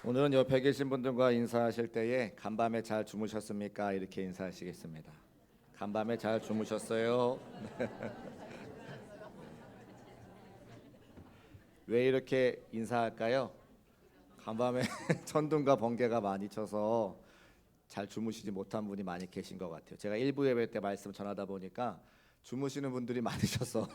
오늘은 옆에 계신 분들과 인사하실 때에 간밤에 잘 주무셨습니까? 이렇게 인사하시겠습니다. 간밤에 잘 주무셨어요? 왜 이렇게 인사할까요? 간밤에 천둥과 번개가 많이 쳐서 잘 주무시지 못한 분이 많이 계신 것 같아요. 제가 일부 예배 때 말씀 전하다 보니까 주무시는 분들이 많으셔서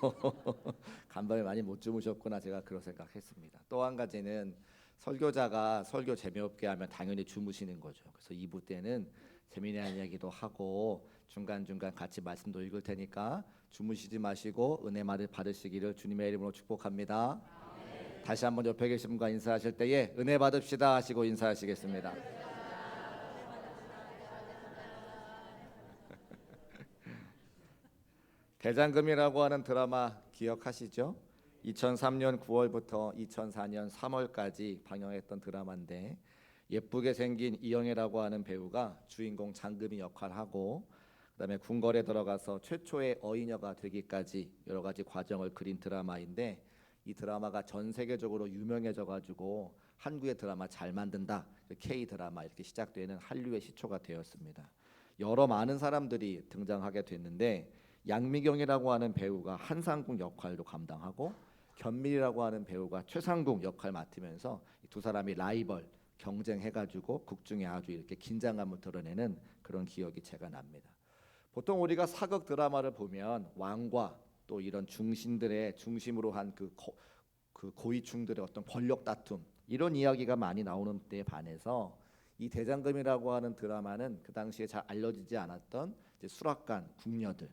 간밤에 많이 못 주무셨구나, 제가 그런 생각했습니다. 또 한 가지는 설교자가 설교 재미없게 하면 당연히 주무시는 거죠. 그래서 2부 때는 재미난 이야기도 하고 중간중간 같이 말씀도 읽을 테니까 주무시지 마시고 은혜만을 받으시기를 주님의 이름으로 축복합니다. 다시 한번 옆에 계신 분과 인사하실 때에 은혜 받읍시다 하시고 인사하시겠습니다. 대장금이라고 하는 드라마 기억하시죠? 2003년 9월부터 2004년 3월까지 방영했던 드라마인데, 예쁘게 생긴 이영애라고 하는 배우가 주인공 장금이 역할을 하고, 그다음에 궁궐에 들어가서 최초의 어인여가 되기까지 여러 가지 과정을 그린 드라마인데, 이 드라마가 전 세계적으로 유명해져 가지고 한국의 드라마 잘 만든다, K 드라마 이렇게 시작되는 한류의 시초가 되었습니다. 여러 많은 사람들이 등장하게 됐는데, 양미경이라고 하는 배우가 한상궁 역할도 감당하고 견밀이라고 하는 배우가 최상궁 역할 맡으면서 두 사람이 라이벌 경쟁해가지고 극 중에 아주 이렇게 긴장감을 드러내는 그런 기억이 제가 납니다. 보통 우리가 사극 드라마를 보면 왕과 또 이런 중신들의 중심으로 한 그 고위층들의 어떤 권력 다툼, 이런 이야기가 많이 나오는 때에 반해서 이 대장금이라고 하는 드라마는 그 당시에 잘 알려지지 않았던 이제 수락관 궁녀들,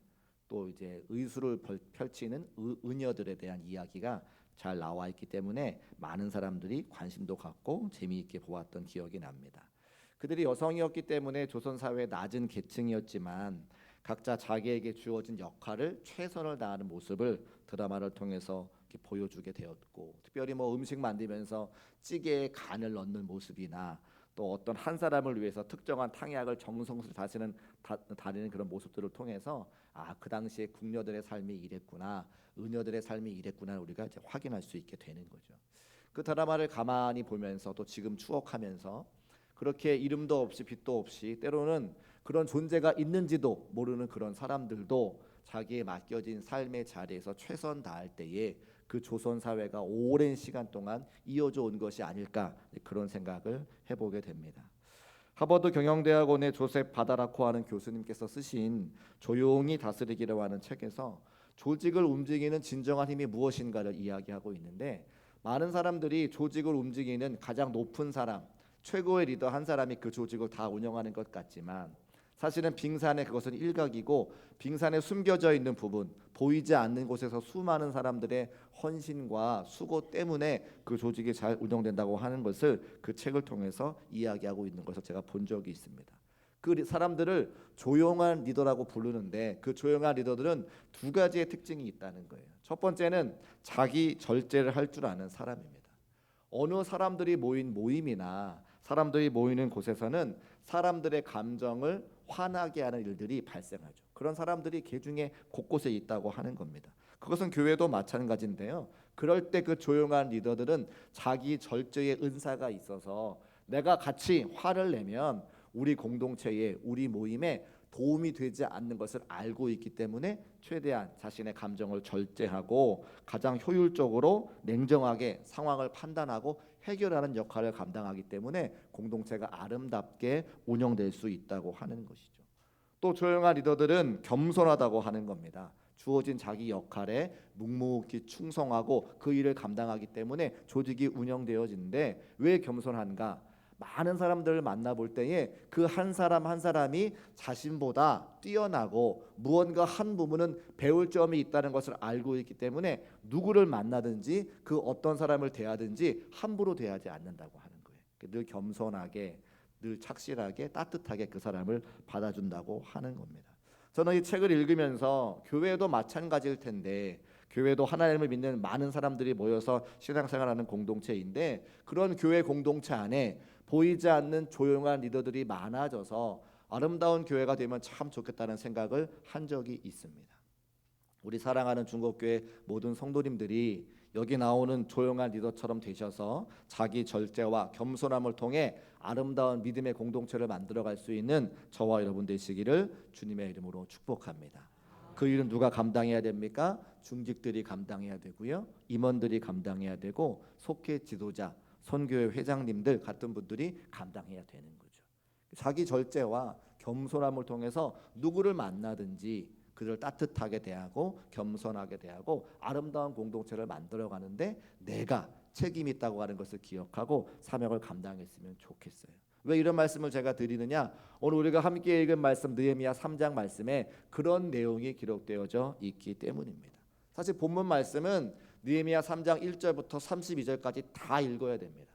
또 이제 의술을 펼치는 의녀들에 대한 이야기가 잘 나와 있기 때문에 많은 사람들이 관심도 갖고 재미있게 보았던 기억이 납니다. 그들이 여성이었기 때문에 조선 사회의 낮은 계층이었지만 각자 자기에게 주어진 역할을 최선을 다하는 모습을 드라마를 통해서 이렇게 보여주게 되었고, 특별히 뭐 음식 만들면서 찌개에 간을 넣는 모습이나 또 어떤 한 사람을 위해서 특정한 탕약을 정성스레 다리는 그런 모습들을 통해서 그 당시에 궁녀들의 삶이 이랬구나, 의녀들의 삶이 이랬구나, 우리가 이제 확인할 수 있게 되는 거죠. 그 드라마를 가만히 보면서 또 지금 추억하면서 그렇게 이름도 없이 빛도 없이 때로는 그런 존재가 있는지도 모르는 그런 사람들도 자기의 맡겨진 삶의 자리에서 최선 다할 때에 그 조선 사회가 오랜 시간 동안 이어져 온 것이 아닐까, 그런 생각을 해보게 됩니다. 하버드 경영대학원의 조셉 바다라코 하는 교수님께서 쓰신 조용히 다스리기라고 하는 책에서 조직을 움직이는 진정한 힘이 무엇인가를 이야기하고 있는데, 많은 사람들이 조직을 움직이는 가장 높은 사람, 최고의 리더 한 사람이 그 조직을 다 운영하는 것 같지만, 사실은 빙산의 그것은 일각이고 빙산에 숨겨져 있는 부분, 보이지 않는 곳에서 수많은 사람들의 헌신과 수고 때문에 그 조직이 잘 운영된다고 하는 것을 그 책을 통해서 이야기하고 있는 것을 제가 본 적이 있습니다. 그 사람들을 조용한 리더라고 부르는데, 그 조용한 리더들은 두 가지의 특징이 있다는 거예요. 첫 번째는 자기 절제를 할 줄 아는 사람입니다. 어느 사람들이 모인 모임이나 사람들이 모이는 곳에서는 사람들의 감정을 화나게 하는 일들이 발생하죠. 그런 사람들이 개중에 곳곳에 있다고 하는 겁니다. 그것은 교회도 마찬가지인데요. 그럴 때 그 조용한 리더들은 자기 절제의 은사가 있어서 내가 같이 화를 내면 우리 공동체에, 우리 모임에 도움이 되지 않는 것을 알고 있기 때문에 최대한 자신의 감정을 절제하고 가장 효율적으로 냉정하게 상황을 판단하고 해결하는 역할을 감당하기 때문에 공동체가 아름답게 운영될 수 있다고 하는 것이죠. 또 조용한 리더들은 겸손하다고 하는 겁니다. 주어진 자기 역할에 묵묵히 충성하고 그 일을 감당하기 때문에 조직이 운영되어지는데, 왜 겸손한가? 많은 사람들을 만나볼 때에 그 한 사람 한 사람이 자신보다 뛰어나고 무언가 한 부분은 배울 점이 있다는 것을 알고 있기 때문에 누구를 만나든지 그 어떤 사람을 대하든지 함부로 대하지 않는다고 하는 거예요. 늘 겸손하게, 늘 착실하게, 따뜻하게 그 사람을 받아준다고 하는 겁니다. 저는 이 책을 읽으면서 교회도 마찬가지일 텐데, 교회도 하나님을 믿는 많은 사람들이 모여서 신앙생활하는 공동체인데, 그런 교회 공동체 안에 보이지 않는 조용한 리더들이 많아져서 아름다운 교회가 되면 참 좋겠다는 생각을 한 적이 있습니다. 우리 사랑하는 중국교회 모든 성도님들이 여기 나오는 조용한 리더처럼 되셔서 자기 절제와 겸손함을 통해 아름다운 믿음의 공동체를 만들어갈 수 있는 저와 여러분 되시기를 주님의 이름으로 축복합니다. 그 일은 누가 감당해야 됩니까? 중직들이 감당해야 되고요, 임원들이 감당해야 되고, 속회 지도자, 선교회 회장님들 같은 분들이 감당해야 되는 거죠. 자기 절제와 겸손함을 통해서 누구를 만나든지 그를 따뜻하게 대하고 겸손하게 대하고 아름다운 공동체를 만들어가는데 내가 책임이 있다고 하는 것을 기억하고 사명을 감당했으면 좋겠어요. 왜 이런 말씀을 제가 드리느냐? 오늘 우리가 함께 읽은 말씀 느헤미야 3장 말씀에 그런 내용이 기록되어져 있기 때문입니다. 사실 본문 말씀은 느헤미야 3장 1절부터 32절까지 다 읽어야 됩니다.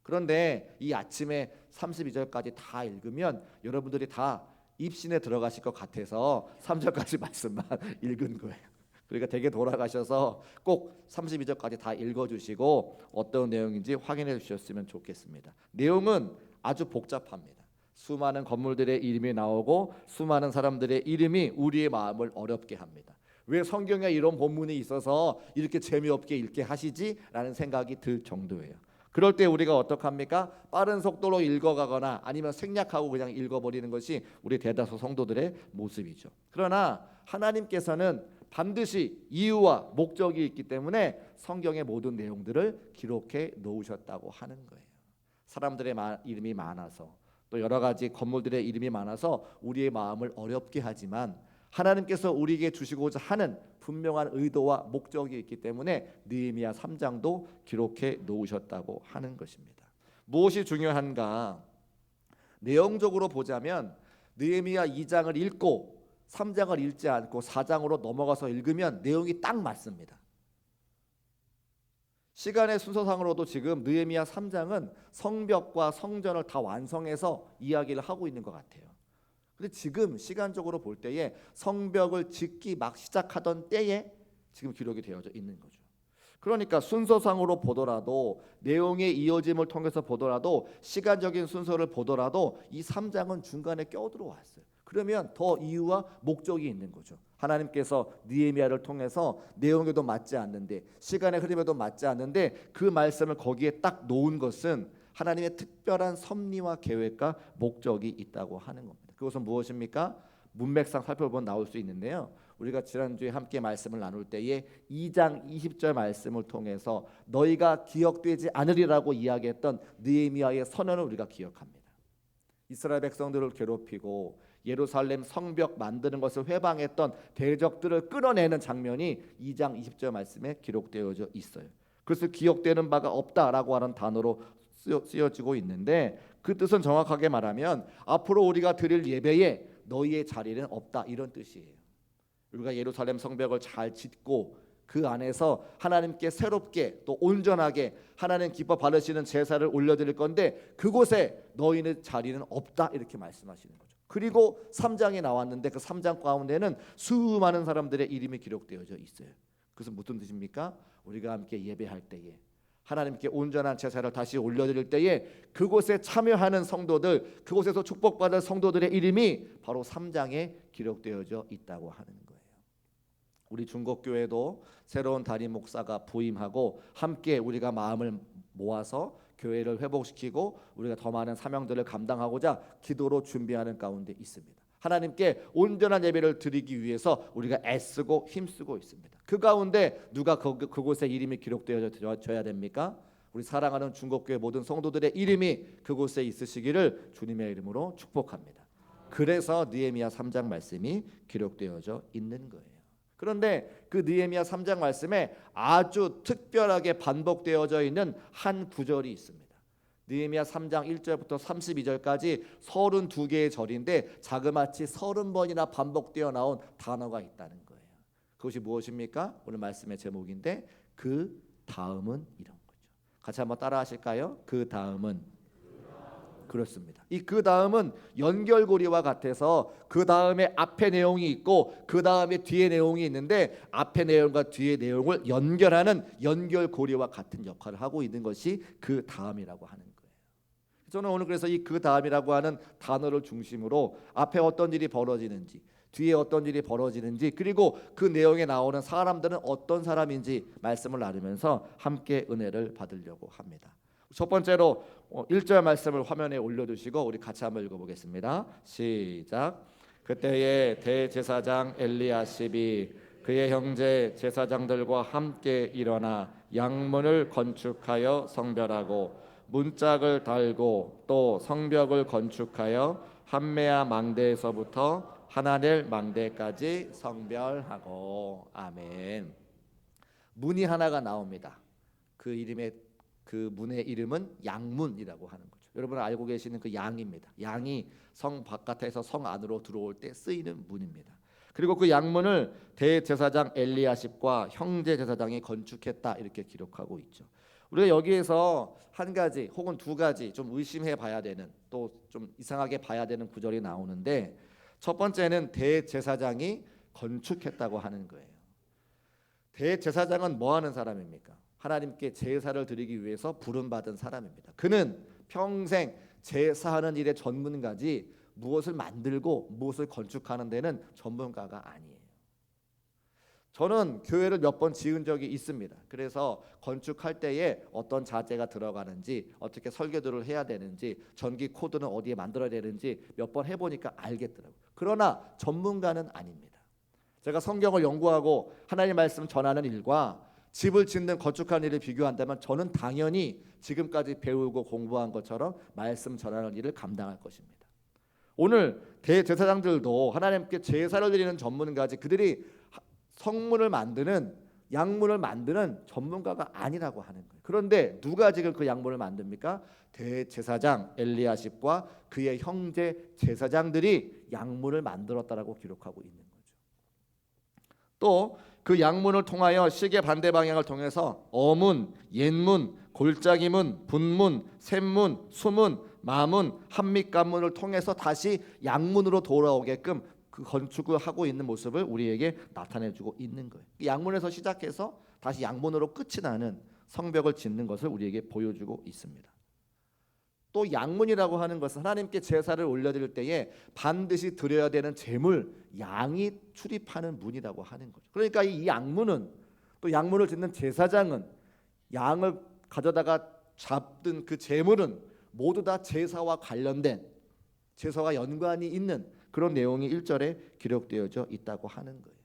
그런데 이 아침에 32절까지 다 읽으면 여러분들이 다 입신에 들어가실 것 같아서 3절까지 말씀만 읽은 거예요. 그러니까 댁에 돌아가셔서 꼭 32절까지 다 읽어주시고 어떤 내용인지 확인해 주셨으면 좋겠습니다. 내용은 아주 복잡합니다. 수많은 건물들의 이름이 나오고 수많은 사람들의 이름이 우리의 마음을 어렵게 합니다. 왜 성경에 이런 본문이 있어서 이렇게 재미없게 읽게 하시지? 라는 생각이 들 정도예요. 그럴 때 우리가 어떡합니까? 빠른 속도로 읽어가거나 아니면 생략하고 그냥 읽어버리는 것이 우리 대다수 성도들의 모습이죠. 그러나 하나님께서는 반드시 이유와 목적이 있기 때문에 성경의 모든 내용들을 기록해 놓으셨다고 하는 거예요. 사람들의 이름이 많아서 또 여러 가지 건물들의 이름이 많아서 우리의 마음을 어렵게 하지만 하나님께서 우리에게 주시고자 하는 분명한 의도와 목적이 있기 때문에 느헤미야 3장도 기록해 놓으셨다고 하는 것입니다. 무엇이 중요한가? 내용적으로 보자면 느헤미야 2장을 읽고 3장을 읽지 않고 4장으로 넘어가서 읽으면 내용이 딱 맞습니다. 시간의 순서상으로도 지금 느헤미야 3장은 성벽과 성전을 다 완성해서 이야기를 하고 있는 것 같아요. 근데 지금 시간적으로 볼 때에 성벽을 짓기 막 시작하던 때에 지금 기록이 되어져 있는 거죠. 그러니까 순서상으로 보더라도 내용의 이어짐을 통해서 보더라도 시간적인 순서를 보더라도 이 3장은 중간에 껴들어왔어요. 그러면 더 이유와 목적이 있는 거죠. 하나님께서 느헤미야를 통해서 내용에도 맞지 않는데 시간의 흐름에도 맞지 않는데 그 말씀을 거기에 딱 놓은 것은 하나님의 특별한 섭리와 계획과 목적이 있다고 하는 겁니다. 그것은 무엇입니까? 문맥상 살펴보면 나올 수 있는데요. 우리가 지난주에 함께 말씀을 나눌 때에 2장 20절 말씀을 통해서 너희가 기억되지 않으리라고 이야기했던 느헤미야의 선언을 우리가 기억합니다. 이스라엘 백성들을 괴롭히고 예루살렘 성벽 만드는 것을 회방했던 대적들을 끌어내는 장면이 2장 20절 말씀에 기록되어져 있어요. 그래서 기억되는 바가 없다라고 하는 단어로 쓰여지고 있는데 그 뜻은 정확하게 말하면 앞으로 우리가 드릴 예배에 너희의 자리는 없다 이런 뜻이에요. 우리가 예루살렘 성벽을 잘 짓고 그 안에서 하나님께 새롭게 또 온전하게 하나님 기뻐 받으시는 제사를 올려드릴 건데 그곳에 너희의 자리는 없다 이렇게 말씀하시는 거죠. 그리고 3장에 나왔는데 그 3장 가운데는 수많은 사람들의 이름이 기록되어져 있어요. 그것은 무슨 뜻입니까? 우리가 함께 예배할 때에 하나님께 온전한 제사를 다시 올려드릴 때에 그곳에 참여하는 성도들, 그곳에서 축복받을 성도들의 이름이 바로 3장에 기록되어져 있다고 하는 거예요. 우리 중국교회도 새로운 담임 목사가 부임하고 함께 우리가 마음을 모아서 교회를 회복시키고 우리가 더 많은 사명들을 감당하고자 기도로 준비하는 가운데 있습니다. 하나님께 온전한 예배를 드리기 위해서 우리가 애쓰고 힘쓰고 있습니다. 그 가운데 누가 그곳에 이름이 기록되어져야 됩니까? 우리 사랑하는 중국교회 모든 성도들의 이름이 그곳에 있으시기를 주님의 이름으로 축복합니다. 그래서 느헤미야 3장 말씀이 기록되어져 있는 거예요. 그런데 그 느헤미야 3장 말씀에 아주 특별하게 반복되어져 있는 한 구절이 있습니다. 느헤미야 3장 1절부터 32절까지 32개의 절인데 자그마치 30번이나 반복되어 나온 단어가 있다는 거예요. 그것이 무엇입니까? 오늘 말씀의 제목인데 그 다음은 이런 거죠. 같이 한번 따라 하실까요? 그 다음은 그렇습니다. 이 그 다음은 연결고리와 같아서 그 다음에 앞에 내용이 있고 그 다음에 뒤에 내용이 있는데 앞에 내용과 뒤에 내용을 연결하는 연결고리와 같은 역할을 하고 있는 것이 그 다음이라고 하는 거예요. 저는 오늘 그래서 이 그 다음이라고 하는 단어를 중심으로 앞에 어떤 일이 벌어지는지 뒤에 어떤 일이 벌어지는지, 그리고 그 내용에 나오는 사람들은 어떤 사람인지 말씀을 나누면서 함께 은혜를 받으려고 합니다. 첫 번째로 1절 말씀을 화면에 올려두시고 우리 같이 한번 읽어보겠습니다. 시작. 그때에 대제사장 엘리야십이 그의 형제 제사장들과 함께 일어나 양문을 건축하여 성별하고 문짝을 달고 또 성벽을 건축하여 함메아 망대에서부터 하나넬 망대까지 성별하고. 아멘. 문이 하나가 나옵니다. 그 문의 이름은 양문이라고 하는 거죠. 여러분 알고 계시는 그 양입니다. 양이 성 바깥에서 성 안으로 들어올 때 쓰이는 문입니다. 그리고 그 양문을 대제사장 엘리야십과 형제 제사장이 건축했다 이렇게 기록하고 있죠. 우리가 여기에서 한 가지 혹은 두 가지 좀 의심해 봐야 되는, 또 좀 이상하게 봐야 되는 구절이 나오는데, 첫 번째는 대제사장이 건축했다고 하는 거예요. 대제사장은 뭐 하는 사람입니까? 하나님께 제사를 드리기 위해서 부름받은 사람입니다. 그는 평생 제사하는 일의 전문가지 무엇을 만들고 무엇을 건축하는 데는 전문가가 아니에요. 저는 교회를 몇 번 지은 적이 있습니다. 그래서 건축할 때에 어떤 자재가 들어가는지, 어떻게 설계도를 해야 되는지, 전기 코드는 어디에 만들어야 되는지 몇 번 해보니까 알겠더라고요. 그러나 전문가는 아닙니다. 제가 성경을 연구하고 하나님의 말씀 전하는 일과 집을 짓는 건축하는 일을 비교한다면 저는 당연히 지금까지 배우고 공부한 것처럼 말씀 전하는 일을 감당할 것입니다. 오늘 대제사장들도 하나님께 제사를 드리는 전문가지, 그들이 성문을 만드는, 양문을 만드는 전문가가 아니라고 하는 거예요. 그런데 누가 지금 그 양문을 만듭니까? 대제사장 엘리야십과 그의 형제 제사장들이 양문을 만들었다라고 기록하고 있는 거죠. 또 그 양문을 통하여 시계 반대 방향을 통해서 어문, 옛문, 골짜기문, 분문, 샘문, 수문, 마문, 한밑간문을 통해서 다시 양문으로 돌아오게끔 그 건축을 하고 있는 모습을 우리에게 나타내주고 있는 거예요. 양문에서 시작해서 다시 양문으로 끝이 나는 성벽을 짓는 것을 우리에게 보여주고 있습니다. 또 양문이라고 하는 것은 하나님께 제사를 올려드릴 때에 반드시 드려야 되는 제물, 양이 출입하는 문이라고 하는 거죠. 그러니까 이 양문은, 또 양문을 짓는 제사장은, 양을 가져다가 잡든 그 제물은 모두 다 제사와 관련된, 제사와 연관이 있는 그런 내용이 1절에 기록되어져 있다고 하는 거예요.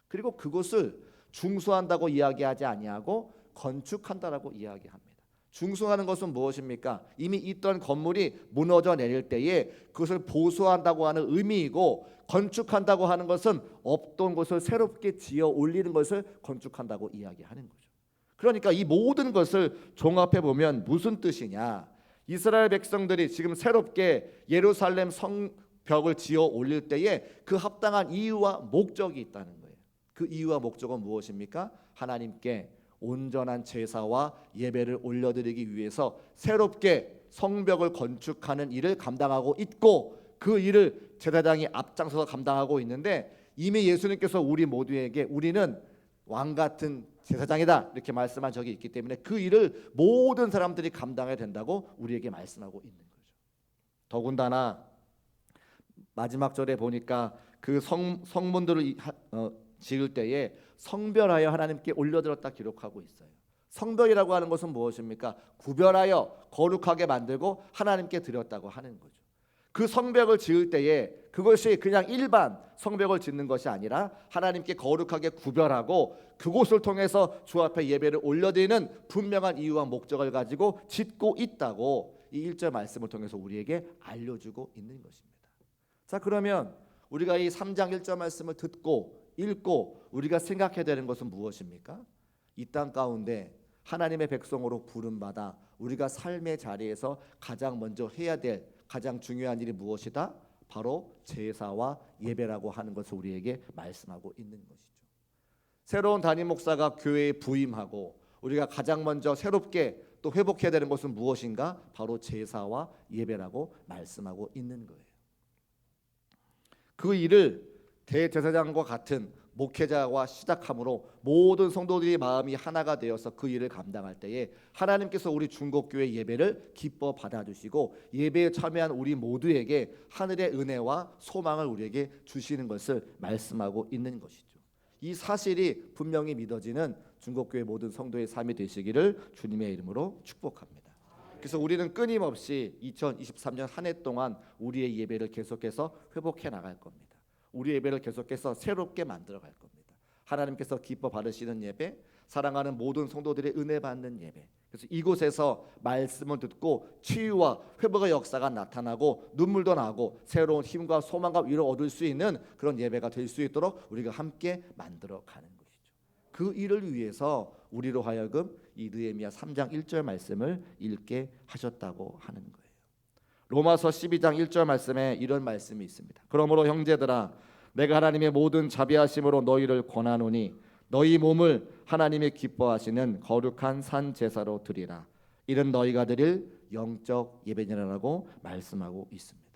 그리고 그것을 중수한다고 이야기하지 아니하고 건축한다라고 이야기합니다. 중수하는 것은 무엇입니까? 이미 있던 건물이 무너져 내릴 때에 그것을 보수한다고 하는 의미이고, 건축한다고 하는 것은 없던 것을 새롭게 지어 올리는 것을 건축한다고 이야기하는 거죠. 그러니까 이 모든 것을 종합해 보면 무슨 뜻이냐? 이스라엘 백성들이 지금 새롭게 예루살렘 성벽을 지어 올릴 때에 그 합당한 이유와 목적이 있다는 거예요. 그 이유와 목적은 무엇입니까? 하나님께 온전한 제사와 예배를 올려드리기 위해서 새롭게 성벽을 건축하는 일을 감당하고 있고, 그 일을 제사장이 앞장서서 감당하고 있는데, 이미 예수님께서 우리 모두에게 우리는 왕 같은 제사장이다 이렇게 말씀한 적이 있기 때문에 그 일을 모든 사람들이 감당해야 된다고 우리에게 말씀하고 있는 거죠. 더군다나 마지막 절에 보니까 그 성문들을 지을 때에 성별하여 하나님께 올려드렸다 기록하고 있어요. 성별이라고 하는 것은 무엇입니까? 구별하여 거룩하게 만들고 하나님께 드렸다고 하는 거죠. 그 성벽을 지을 때에 그것이 그냥 일반 성벽을 짓는 것이 아니라 하나님께 거룩하게 구별하고 그곳을 통해서 주 앞에 예배를 올려드리는 분명한 이유와 목적을 가지고 짓고 있다고 이 1절 말씀을 통해서 우리에게 알려주고 있는 것입니다. 자, 그러면 우리가 이 3장 1절 말씀을 듣고 읽고 우리가 생각해야 되는 것은 무엇입니까? 이 땅 가운데 하나님의 백성으로 부름받아 우리가 삶의 자리에서 가장 먼저 해야 될 가장 중요한 일이 무엇이다? 바로 제사와 예배라고 하는 것을 우리에게 말씀하고 있는 것이죠. 새로운 담임 목사가 교회에 부임하고 우리가 가장 먼저 새롭게 또 회복해야 되는 것은 무엇인가? 바로 제사와 예배라고 말씀하고 있는 거예요. 그 일을 대제사장과 같은 목회자와 시작함으로 모든 성도들이 마음이 하나가 되어서 그 일을 감당할 때에 하나님께서 우리 중곡교회 예배를 기뻐 받아주시고 예배에 참여한 우리 모두에게 하늘의 은혜와 소망을 우리에게 주시는 것을 말씀하고 있는 것이죠. 이 사실이 분명히 믿어지는 중곡교회 모든 성도의 삶이 되시기를 주님의 이름으로 축복합니다. 그래서 우리는 끊임없이 2023년 한 해 동안 우리의 예배를 계속해서 회복해 나갈 겁니다. 우리 예배를 계속해서 새롭게 만들어 갈 겁니다. 하나님께서 기뻐 받으시는 예배, 사랑하는 모든 성도들의 은혜 받는 예배. 그래서 이곳에서 말씀을 듣고 치유와 회복의 역사가 나타나고 눈물도 나고 새로운 힘과 소망과 위로 얻을 수 있는 그런 예배가 될 수 있도록 우리가 함께 만들어 가는 것이죠. 그 일을 위해서 우리로 하여금 이 느헤미야 3장 1절 말씀을 읽게 하셨다고 하는 거예요. 로마서 12장 1절 말씀에 이런 말씀이 있습니다. 그러므로 형제들아 내가 하나님의 모든 자비하심으로 너희를 권하노니 너희 몸을 하나님이 기뻐하시는 거룩한 산 제사로 드리라. 이는 너희가 드릴 영적 예배니라라고 말씀하고 있습니다.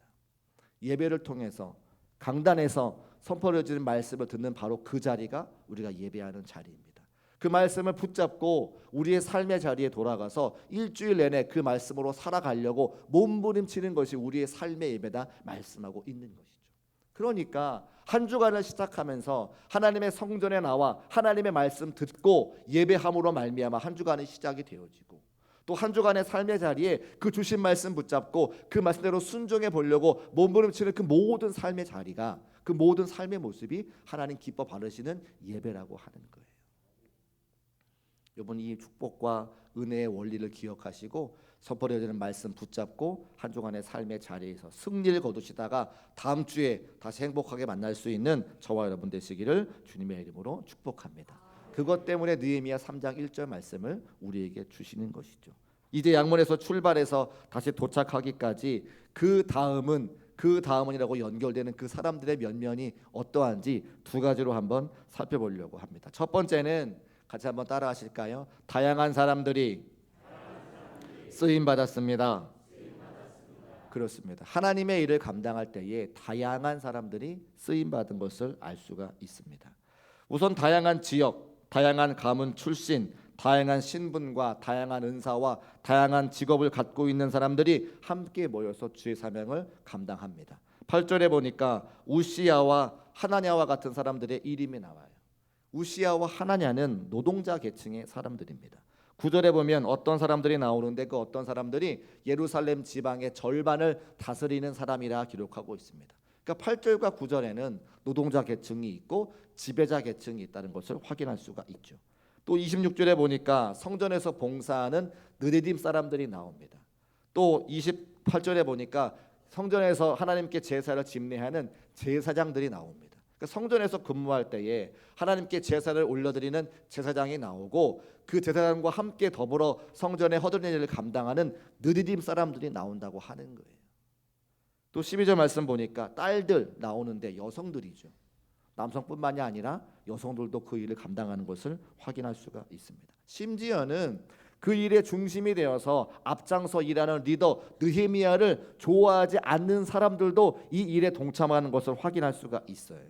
예배를 통해서 강단에서 선포되어지는 말씀을 듣는 바로 그 자리가 우리가 예배하는 자리입니다. 그 말씀을 붙잡고 우리의 삶의 자리에 돌아가서 일주일 내내 그 말씀으로 살아가려고 몸부림치는 것이 우리의 삶의 예배다 말씀하고 있는 것이죠. 그러니까 한 주간을 시작하면서 하나님의 성전에 나와 하나님의 말씀 듣고 예배함으로 말미암아 한 주간이 시작이 되어지고 또 한 주간의 삶의 자리에 그 주신 말씀 붙잡고 그 말씀대로 순종해 보려고 몸부림치는 그 모든 삶의 자리가 그 모든 삶의 모습이 하나님 기뻐 받으시는 예배라고 하는 거예요. 여러분 이 축복과 은혜의 원리를 기억하시고 선포되어지는 말씀 붙잡고 한 주간의 삶의 자리에서 승리를 거두시다가 다음 주에 다시 행복하게 만날 수 있는 저와 여러분 되시기를 주님의 이름으로 축복합니다. 그것 때문에 느헤미야 3장 1절 말씀을 우리에게 주시는 것이죠. 이제 양문에서 출발해서 다시 도착하기까지 그 다음은이라고 연결되는 그 사람들의 면면이 어떠한지 두 가지로 한번 살펴보려고 합니다. 첫 번째는 같이 한번 따라하실까요? 다양한 사람들이 쓰임 받았습니다. 그렇습니다. 하나님의 일을 감당할 때에 다양한 사람들이 쓰임 받은 것을 알 수가 있습니다. 우선 다양한 지역, 다양한 가문 출신, 다양한 신분과 다양한 은사와 다양한 직업을 갖고 있는 사람들이 함께 모여서 주의 사명을 감당합니다. 8절에 보니까 우시야와 하나냐와 같은 사람들의 이름이 나와요. 우시야와 하나냐는 노동자 계층의 사람들입니다. 9절에 보면 어떤 사람들이 나오는데 그 어떤 사람들이 예루살렘 지방의 절반을 다스리는 사람이라 기록하고 있습니다. 그러니까 8절과 9절에는 노동자 계층이 있고 지배자 계층이 있다는 것을 확인할 수가 있죠. 또 26절에 보니까 성전에서 봉사하는 느헤림 사람들이 나옵니다. 또 28절에 보니까 성전에서 하나님께 제사를 집례하는 제사장들이 나옵니다. 성전에서 근무할 때에 하나님께 제사를 올려드리는 제사장이 나오고 그 제사장과 함께 더불어 성전의 허드렛 일을 감당하는 느헤림 사람들이 나온다고 하는 거예요. 또 12절 말씀 보니까 딸들 나오는데 여성들이죠. 남성뿐만이 아니라 여성들도 그 일을 감당하는 것을 확인할 수가 있습니다. 심지어는 그 일의 중심이 되어서 앞장서 일하는 리더 느헤미야를 좋아하지 않는 사람들도 이 일에 동참하는 것을 확인할 수가 있어요.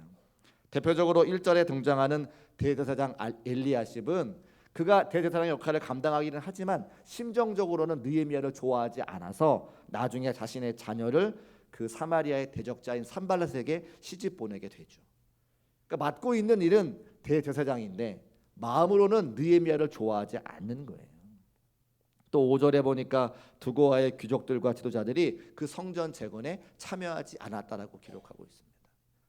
대표적으로 1절에 등장하는 대제사장 엘리야십은 그가 대제사장 역할을 감당하기는 하지만 심정적으로는 느헤미야를 좋아하지 않아서 나중에 자신의 자녀를 그 사마리아의 대적자인 산발랏에게 시집 보내게 되죠. 그러니까 맡고 있는 일은 대제사장인데 마음으로는 느헤미야를 좋아하지 않는 거예요. 또 5절에 보니까 두고아의 귀족들과 지도자들이 그 성전 재건에 참여하지 않았다라고 기록하고 있습니다.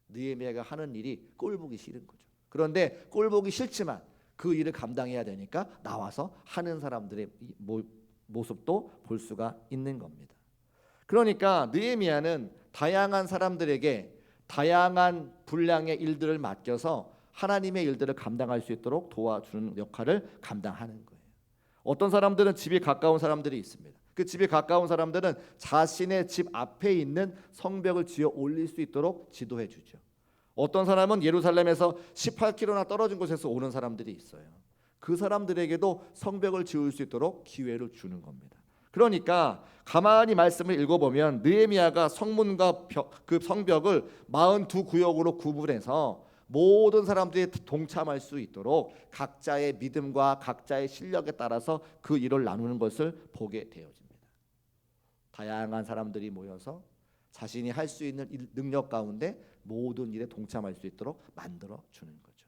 느헤미야가 하는 일이 꼴보기 싫은 거죠. 그런데 꼴보기 싫지만 그 일을 감당해야 되니까 나와서 하는 사람들의 모습도 볼 수가 있는 겁니다. 그러니까 느헤미야는 다양한 사람들에게 다양한 분량의 일들을 맡겨서 하나님의 일들을 감당할 수 있도록 도와주는 역할을 감당하는 거예요. 어떤 사람들은 집이 가까운 사람들이 있습니다. 그 집이 가까운 사람들은 자신의 집 앞에 있는 성벽을 지어 올릴 수 있도록 지도해 주죠. 어떤 사람은 예루살렘에서 18km나 떨어진 곳에서 오는 사람들이 있어요. 그 사람들에게도 성벽을 지을 수 있도록 기회를 주는 겁니다. 그러니까 가만히 말씀을 읽어보면 느헤미야가 성문과 그 성벽을 42구역으로 구분해서 모든 사람들이 동참할 수 있도록 각자의 믿음과 각자의 실력에 따라서 그 일을 나누는 것을 보게 되어집니다. 다양한 사람들이 모여서 자신이 할 수 있는 능력 가운데 모든 일에 동참할 수 있도록 만들어 주는 거죠.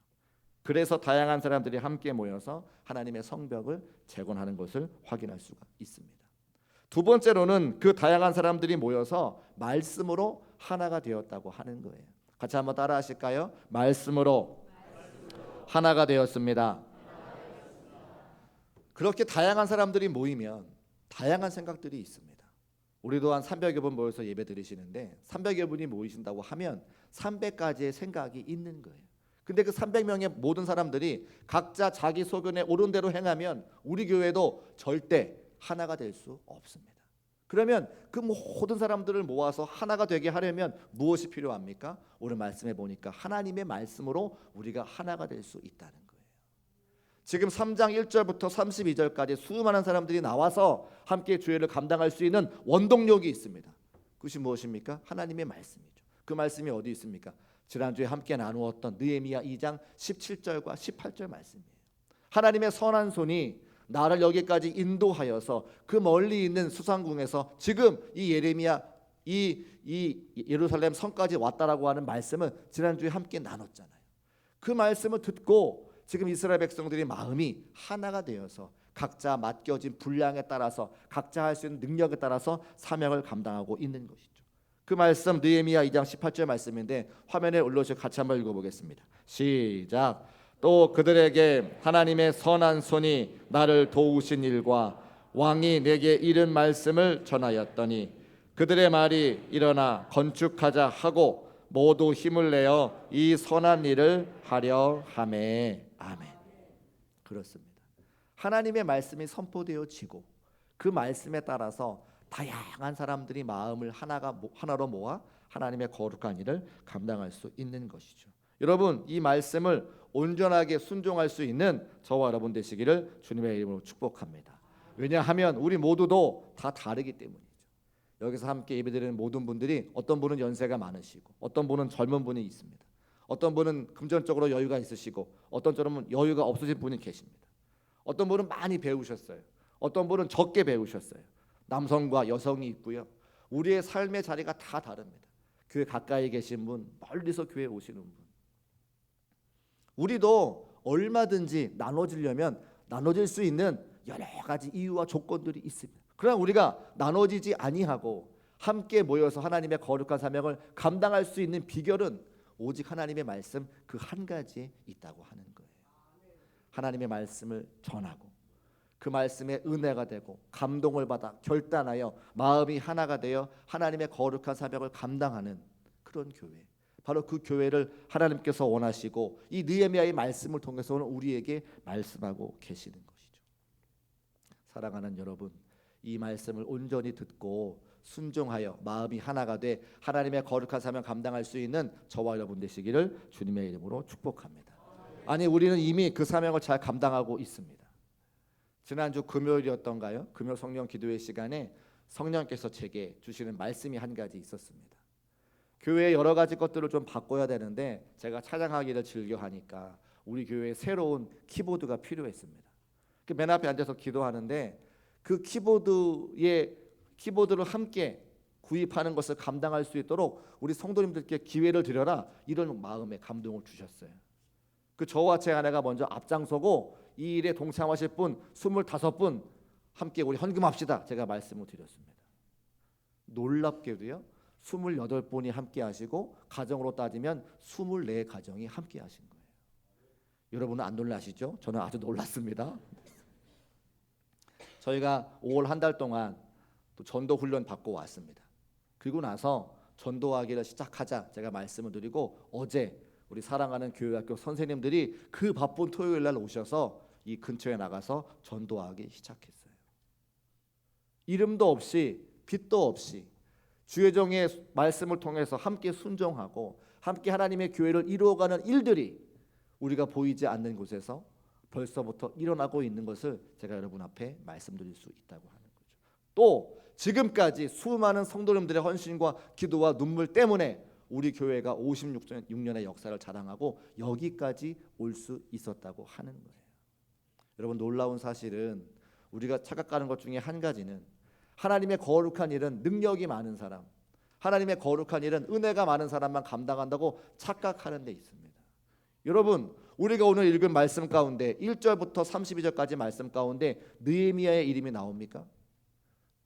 그래서 다양한 사람들이 함께 모여서 하나님의 성벽을 재건하는 것을 확인할 수가 있습니다. 두 번째로는 그 다양한 사람들이 모여서 말씀으로 하나가 되었다고 하는 거예요. 같이 한번 따라 하실까요? 말씀으로 하나가 되었습니다. 그렇게 다양한 사람들이 모이면 다양한 생각들이 있습니다. 우리도 한 300여 분 모여서 예배 드리시는데 300여 분이 모이신다고 하면 300가지의 생각이 있는 거예요. 근데 그 300명의 모든 사람들이 각자 자기 소견에 옳은 대로 행하면 우리 교회도 절대 하나가 될 수 없습니다. 그러면 그 모든 사람들을 모아서 하나가 되게 하려면 무엇이 필요합니까? 오늘 말씀해 보니까 하나님의 말씀으로 우리가 하나가 될 수 있다는 거예요. 지금 3장 1절부터 32절까지 수많은 사람들이 나와서 함께 주일을 감당할 수 있는 원동력이 있습니다. 그것이 무엇입니까? 하나님의 말씀이죠. 그 말씀이 어디 있습니까? 지난주에 함께 나누었던 느헤미야 2장 17절과 18절 말씀이에요. 하나님의 선한 손이 나를 여기까지 인도하여서 그 멀리 있는 수상궁에서 지금 이 예레미야 이 예루살렘 성까지 왔다라고 하는 말씀은 지난주에 함께 나눴잖아요. 그 말씀을 듣고 지금 이스라엘 백성들의 마음이 하나가 되어서 각자 맡겨진 분량에 따라서 각자 할 수 있는 능력에 따라서 사명을 감당하고 있는 것이죠. 그 말씀 느헤미야 2장 18절 말씀인데 화면에 올려주셔서 같이 한번 읽어보겠습니다. 시작. 또 그들에게 하나님의 선한 손이 나를 도우신 일과 왕이 내게 이른 말씀을 전하였더니 그들의 말이 일어나 건축하자 하고 모두 힘을 내어 이 선한 일을 하려 하매. 아멘. 그렇습니다. 하나님의 말씀이 선포되어지고 그 말씀에 따라서 다양한 사람들이 마음을 하나로 모아 하나님의 거룩한 일을 감당할 수 있는 것이죠. 여러분, 이 말씀을 온전하게 순종할 수 있는 저와 여러분 되시기를 주님의 이름으로 축복합니다. 왜냐하면 우리 모두도 다 다르기 때문이죠. 여기서 함께 예배드리는 모든 분들이 어떤 분은 연세가 많으시고 어떤 분은 젊은 분이 있습니다. 어떤 분은 금전적으로 여유가 있으시고 어떤 분은 여유가 없으신 분이 계십니다. 어떤 분은 많이 배우셨어요. 어떤 분은 적게 배우셨어요. 남성과 여성이 있고요. 우리의 삶의 자리가 다 다릅니다. 교회 가까이 계신 분, 멀리서 교회에 오시는 분. 우리도 얼마든지 나눠지려면 나눠질 수 있는 여러 가지 이유와 조건들이 있습니다. 그러나 우리가 나눠지지 아니하고 함께 모여서 하나님의 거룩한 사명을 감당할 수 있는 비결은 오직 하나님의 말씀 그 한 가지에 있다고 하는 거예요. 하나님의 말씀을 전하고 그 말씀에 은혜가 되고 감동을 받아 결단하여 마음이 하나가 되어 하나님의 거룩한 사명을 감당하는 그런 교회, 바로 그 교회를 하나님께서 원하시고 이 느헤미야의 말씀을 통해서는 우리에게 말씀하고 계시는 것이죠. 사랑하는 여러분, 이 말씀을 온전히 듣고 순종하여 마음이 하나가 돼 하나님의 거룩한 사명 감당할 수 있는 저와 여러분 되시기를 주님의 이름으로 축복합니다. 아니, 우리는 이미 그 사명을 잘 감당하고 있습니다. 지난주 금요일이었던가요? 금요 성령 기도회 시간에 성령께서 제게 주시는 말씀이 한 가지 있었습니다. 교회의 여러 가지 것들을 좀 바꿔야 되는데 제가 찬양하기를 즐겨 하니까 우리 교회에 새로운 키보드가 필요했습니다. 맨 앞에 앉아서 기도하는데 그 키보드를 함께 구입하는 것을 감당할 수 있도록 우리 성도님들께 기회를 드려라, 이런 마음에 감동을 주셨어요. 그 저와 제 아내가 먼저 앞장서고 이 일에 동참하실 분 25분 함께 우리 헌금합시다, 제가 말씀을 드렸습니다. 놀랍게도요 28분이 함께 하시고 가정으로 따지면 24가정이 함께 하신 거예요. 여러분은 안 놀라시죠? 저는 아주 놀랐습니다. 저희가 5월 한 달 동안 또 전도 훈련 받고 왔습니다. 그리고 나서 전도하기를 시작하자 제가 말씀을 드리고 어제 우리 사랑하는 교회학교 선생님들이 그 바쁜 토요일 날 오셔서 이 근처에 나가서 전도하기 시작했어요. 이름도 없이 빛도 없이 주의 종의 말씀을 통해서 함께 순종하고 함께 하나님의 교회를 이루어가는 일들이 우리가 보이지 않는 곳에서 벌써부터 일어나고 있는 것을 제가 여러분 앞에 말씀드릴 수 있다고 하는 거죠. 또 지금까지 수많은 성도님들의 헌신과 기도와 눈물 때문에 우리 교회가 56년의 역사를 자랑하고 여기까지 올 수 있었다고 하는 거예요. 여러분, 놀라운 사실은 우리가 착각하는 것 중에 한 가지는 하나님의 거룩한 일은 능력이 많은 사람, 하나님의 거룩한 일은 은혜가 많은 사람만 감당한다고 착각하는 데 있습니다. 여러분, 우리가 오늘 읽은 말씀 가운데 1절부터 32절까지 말씀 가운데 느헤미야의 이름이 나옵니까?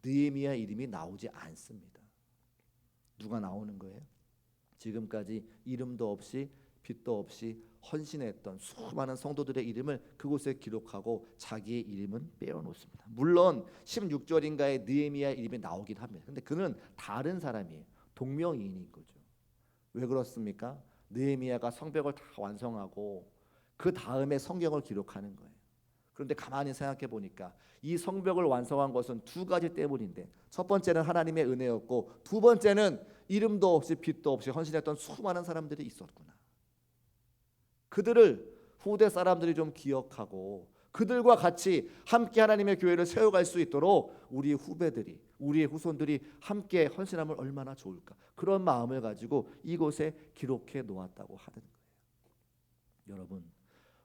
느헤미야의 이름이 나오지 않습니다. 누가 나오는 거예요? 지금까지 이름도 없이 빛도 없이 헌신했던 수많은 성도들의 이름을 그곳에 기록하고 자기의 이름은 빼어놓습니다. 물론 16절인가에 느헤미야의 이름이 나오긴 합니다. 근데 그는 다른 사람이에요. 동명이인인 거죠. 왜 그렇습니까? 느헤미야가 성벽을 다 완성하고 그 다음에 성경을 기록하는 거예요. 그런데 가만히 생각해 보니까 이 성벽을 완성한 것은 두 가지 때문인데, 첫 번째는 하나님의 은혜였고, 두 번째는 이름도 없이 빛도 없이 헌신했던 수많은 사람들이 있었구나. 그들을 후대 사람들이 좀 기억하고 그들과 같이 함께 하나님의 교회를 세워갈 수 있도록 우리 후배들이, 우리의 후손들이 함께 헌신하면 얼마나 좋을까. 그런 마음을 가지고 이곳에 기록해 놓았다고 하는 거예요. 여러분,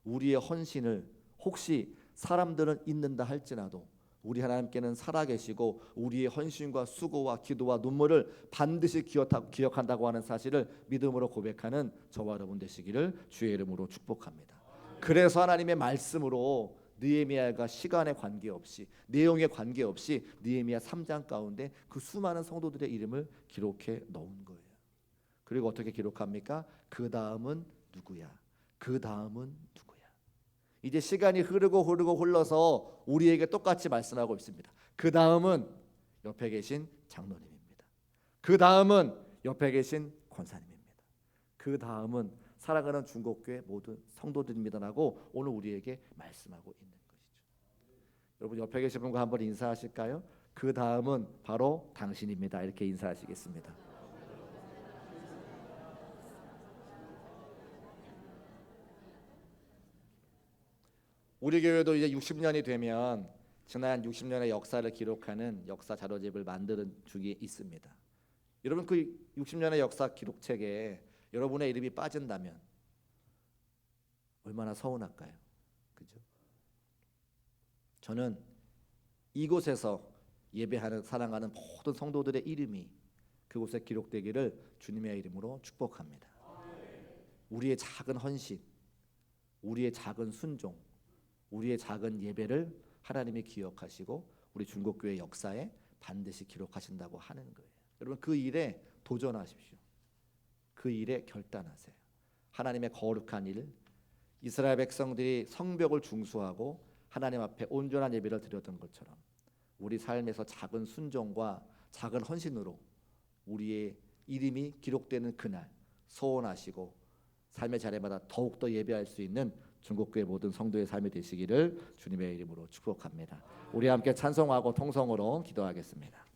우리의 헌신을 혹시 사람들은 잊는다 할지라도 우리 하나님께는 살아계시고 우리의 헌신과 수고와 기도와 눈물을 반드시 기억한다고 하는 사실을 믿음으로 고백하는 저와 여러분 되시기를 주의 이름으로 축복합니다. 그래서 하나님의 말씀으로 느헤미야가 시간에 관계없이, 내용에 관계없이 느헤미야 3장 가운데 그 수많은 성도들의 이름을 기록해 놓은 거예요. 그리고 어떻게 기록합니까? 그 다음은 누구야? 그 다음은 누구야? 이제 시간이 흐르고 흘러서 우리에게 똑같이 말씀하고 있습니다. 그 다음은 옆에 계신 장로님입니다. 그 다음은 옆에 계신 권사님입니다. 그 다음은 사랑하는 중국교회 모든 성도들입니다라고 오늘 우리에게 말씀하고 있는 것이죠. 여러분, 옆에 계신 분과 한번 인사하실까요? 그 다음은 바로 당신입니다. 이렇게 인사하시겠습니다. 우리 교회도 이제 60년이 되면 지난 60년의 역사를 기록하는 역사 자료집을 만드는 중에 있습니다. 여러분, 그 60년의 역사 기록책에 여러분의 이름이 빠진다면 얼마나 서운할까요? 그죠? 저는 이곳에서 예배하는, 사랑하는 모든 성도들의 이름이 그곳에 기록되기를 주님의 이름으로 축복합니다. 우리의 작은 헌신, 우리의 작은 순종, 우리의 작은 예배를 하나님이 기억하시고 우리 중국교회 역사에 반드시 기록하신다고 하는 거예요. 여러분, 그 일에 도전하십시오. 그 일에 결단하세요. 하나님의 거룩한 일, 이스라엘 백성들이 성벽을 중수하고 하나님 앞에 온전한 예배를 드렸던 것처럼 우리 삶에서 작은 순종과 작은 헌신으로 우리의 이름이 기록되는 그날 소원하시고 삶의 자리마다 더욱더 예배할 수 있는 중국교회 모든 성도의 삶이 되시기를 주님의 이름으로 축복합니다. 우리 함께 찬송하고 통성으로 기도하겠습니다.